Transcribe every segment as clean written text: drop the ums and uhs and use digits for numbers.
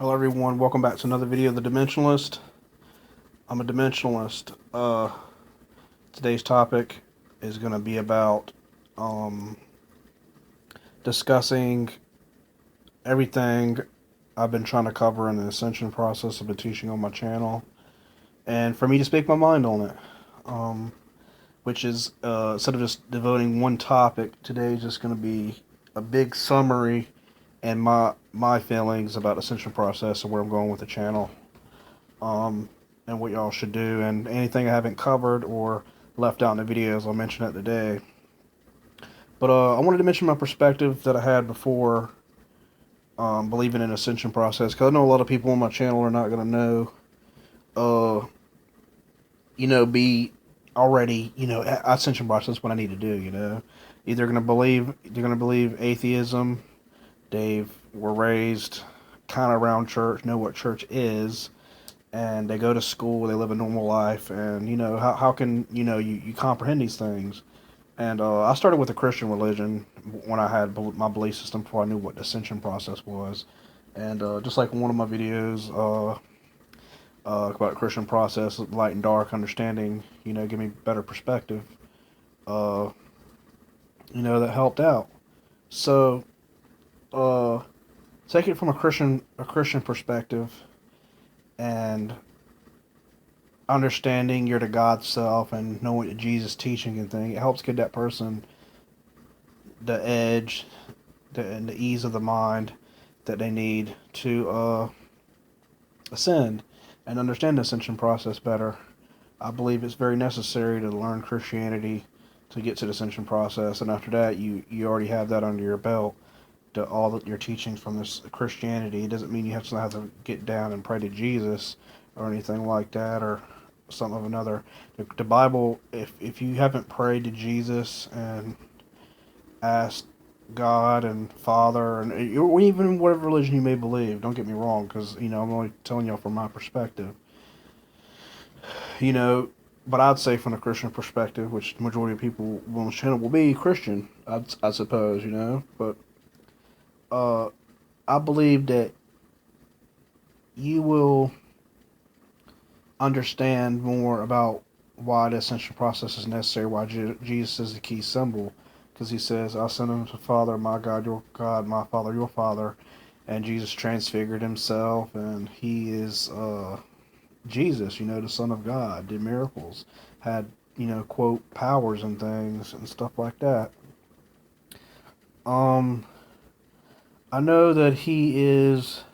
Hello everyone, welcome back to another video of The Dimensionalist. I'm a Dimensionalist. Today's topic is going to be about discussing everything I've been trying to cover in the Ascension process I've been teaching on my channel, and for me to speak my mind on it. Which is, instead of just devoting one topic, today is just going to be a big summary and my feelings about the Ascension process and where I'm going with the channel, and what y'all should do, and anything I haven't covered or left out in the videos, I'll mention it today. But I wanted to mention my perspective that I had before believing in Ascension process, because I know a lot of people on my channel are not going to know, be already, Ascension process what I need to do. Either they're going to believe atheism. They were raised kind of around church, know what church is, and they go to school, they live a normal life, and how can you comprehend these things? And I started with a Christian religion when I had my belief system before I knew what the ascension process was, and just like one of my videos about Christian process, light and dark understanding, give me better perspective, that helped out. So take it from a Christian perspective, and understanding you're the God self and knowing the Jesus teaching and thing, it helps give that person the edge and the ease of the mind that they need to ascend and understand the ascension process better. I believe it's very necessary to learn Christianity to get to the ascension process, and after that you already have that under your belt. All that your teachings from this Christianity, it doesn't mean you have to get down and pray to Jesus or anything like that, or something of another. The Bible, if you haven't prayed to Jesus and asked God and Father, and even whatever religion you may believe, don't get me wrong, because I'm only telling y'all from my perspective. But I'd say from a Christian perspective, which the majority of people on this channel will be Christian, I suppose, but I believe that you will understand more about why the ascension process is necessary, why Jesus is the key symbol, because he says, "I'll send him to Father, my God, your God, my Father, your Father," and Jesus transfigured himself, and he is Jesus, the Son of God, did miracles, had quote powers and things and stuff like that. I know that he is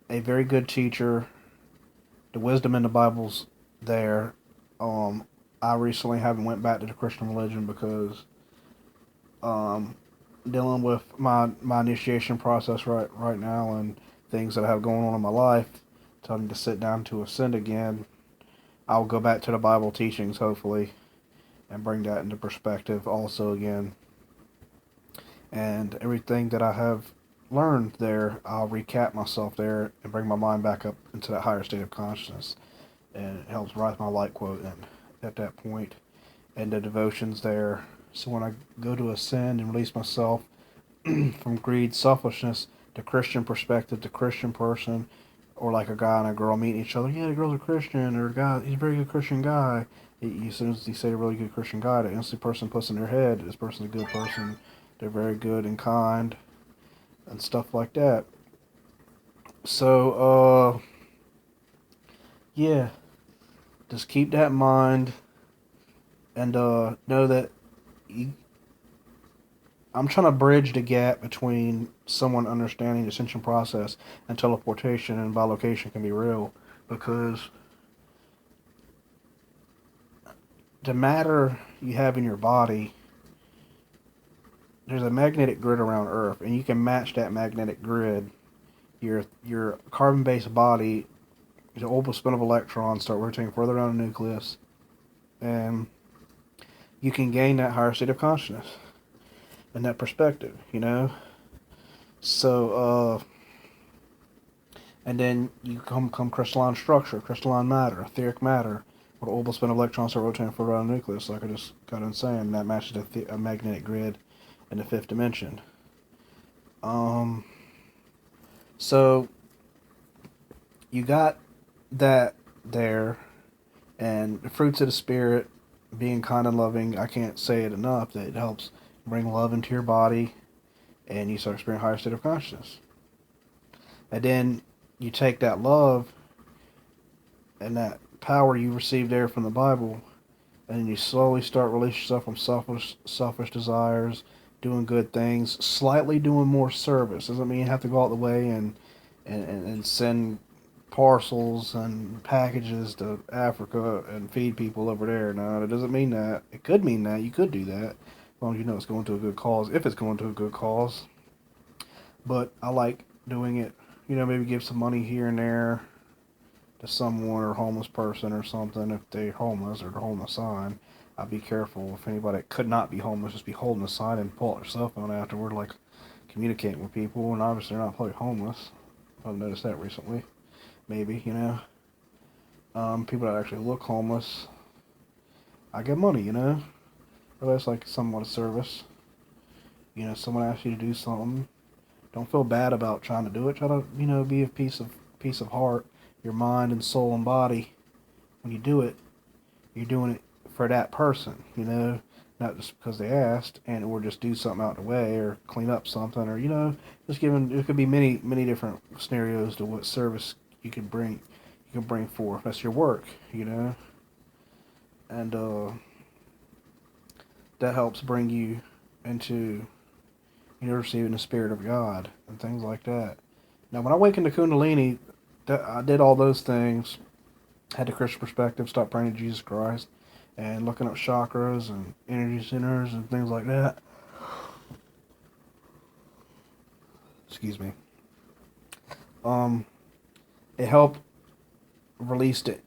a very good teacher. The wisdom in the Bible's there. I recently haven't went back to the Christian religion because dealing with my initiation process right now and things that I have going on in my life, telling me to sit down to ascend again. I'll go back to the Bible teachings hopefully and bring that into perspective also again. And everything that I have learned there, I'll recap myself there and bring my mind back up into that higher state of consciousness. And it helps rise my light quote at that point. And the devotions there. So when I go to ascend and release myself from greed, selfishness, the Christian perspective, the Christian person, or like a guy and a girl meeting each other. Yeah, the girl's a Christian, or a guy, he's a very good Christian guy. As soon as you say a really good Christian guy, the instant person puts in their head, this person's a good person. They're very good and kind and stuff like that. So, yeah, just keep that in mind and know that I'm trying to bridge the gap between someone understanding the ascension process and teleportation and bilocation can be real, because the matter you have in your body, there's a magnetic grid around Earth, and you can match that magnetic grid. Your carbon-based body, the orbital spin of electrons start rotating further down the nucleus, and you can gain that higher state of consciousness and that perspective, So, and then you come crystalline structure, crystalline matter, etheric matter, where the orbital spin of electrons start rotating further around the nucleus, like I just got on saying. That matches a magnetic grid in the fifth dimension. So you got that there, and the fruits of the spirit, being kind and loving. I can't say it enough that it helps bring love into your body, and you start experiencing a higher state of consciousness. And then you take that love and that power you received there from the Bible, and you slowly start releasing yourself from selfish desires, doing good things, slightly doing more service. Doesn't mean you have to go out the way and send parcels and packages to Africa and feed people over there. No, it doesn't mean that. It could mean that. You could do that, as long as you know it's going to a good cause, if it's going to a good cause. But I like doing it, maybe give some money here and there to someone or homeless person or something. If they're homeless or they're holding a sign, I'd be careful if anybody that could not be homeless just be holding a sign and pull out their cell phone afterward, like communicating with people. And obviously they're not probably homeless. I've noticed that recently. Maybe, people that actually look homeless, I give money, But that's like somewhat of service. Someone asks you to do something, don't feel bad about trying to do it. Try to, be a peace of heart, your mind and soul and body. When you do it, you're doing it for that person, not just because they asked, or just do something out of the way, or clean up something, or just giving. It could be many different scenarios to what service you can bring forth. That's your work, and that helps bring you into receiving the spirit of God and things like that. Now, when I awakened to Kundalini, I did all those things. Had the Christian perspective, stopped praying to Jesus Christ, and looking up chakras and energy centers and things like that. Excuse me. It helped release the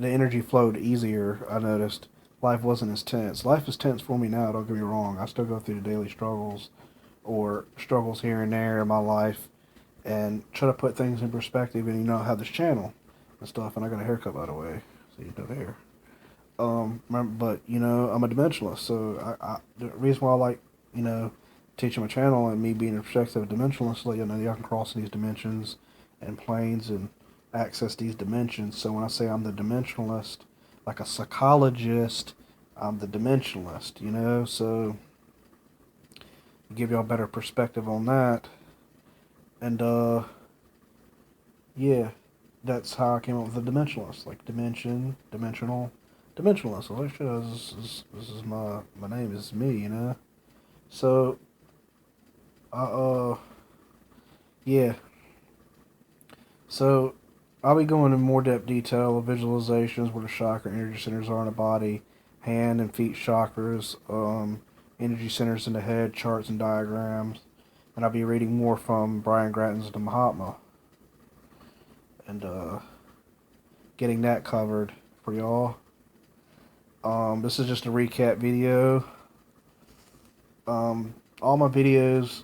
energy flowed easier. I noticed life wasn't as tense. Life is tense for me now. Don't get me wrong. I still go through the daily struggles or struggles here and there in my life, and try to put things in perspective. And I have this channel and stuff, and I got a haircut, by the way, so you know there. But I'm a dimensionalist, so the reason why I like teaching my channel and me being a perspective dimensionalist, let you know y'all can cross these dimensions and planes and access these dimensions. So when I say I'm the dimensionalist, like a psychologist, I'm the dimensionalist, so give y'all a better perspective on that. And yeah, that's how I came up with the dimensionalist, like dimensional, dimensionalist. So like, sure, this is my name, is me, So, yeah. So, I'll be going in more depth detail of visualizations where the chakra energy centers are in the body, hand and feet chakras, energy centers in the head, charts and diagrams. And I'll be reading more from Brian Grattan's The Mahatma. And getting that covered for y'all. This is just a recap video. All my videos,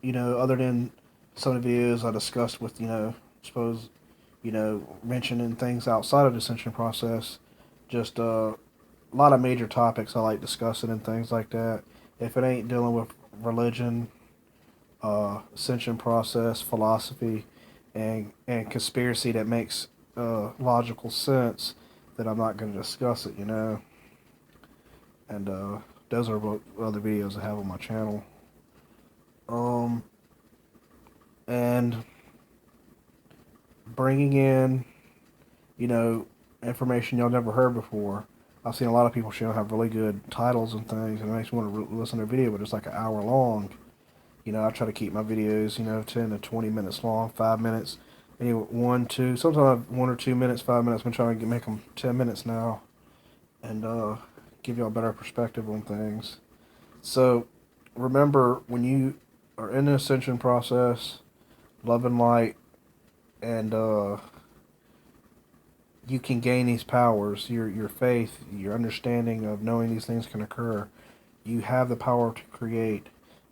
other than some of the videos I discussed with, mentioning things outside of the Ascension process, just a lot of major topics I like discussing and things like that. If it ain't dealing with religion, Ascension process, philosophy, and conspiracy that makes logical sense, then I'm not going to discuss it, And those are what other videos I have on my channel. And bringing in, information y'all never heard before. I've seen a lot of people have really good titles and things, and it makes me want to listen to a video, but it's like an hour long. I try to keep my videos, 10 to 20 minutes long, 5 minutes. Anyway, 1, 2, sometimes 1 or 2 minutes, 5 minutes. I've been trying to make them 10 minutes now, and give you a better perspective on things. So, remember, when you are in the ascension process, love and light, and you can gain these powers, your faith, your understanding of knowing these things can occur. You have the power to create.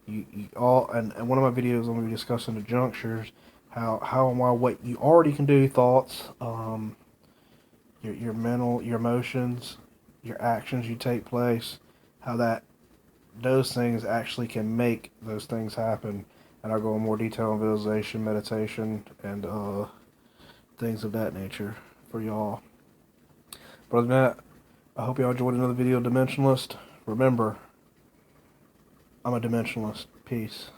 You all, and one of my videos I'm going to be discussing the junctures, how and why, what you already can do, thoughts, your mental, your emotions, your actions you take place, how those things actually can make those things happen, and I'll go in more detail on visualization, meditation, and things of that nature for y'all. But other than that, I hope y'all enjoyed another video of Dimensionalist. Remember, I'm a Dimensionalist. Peace.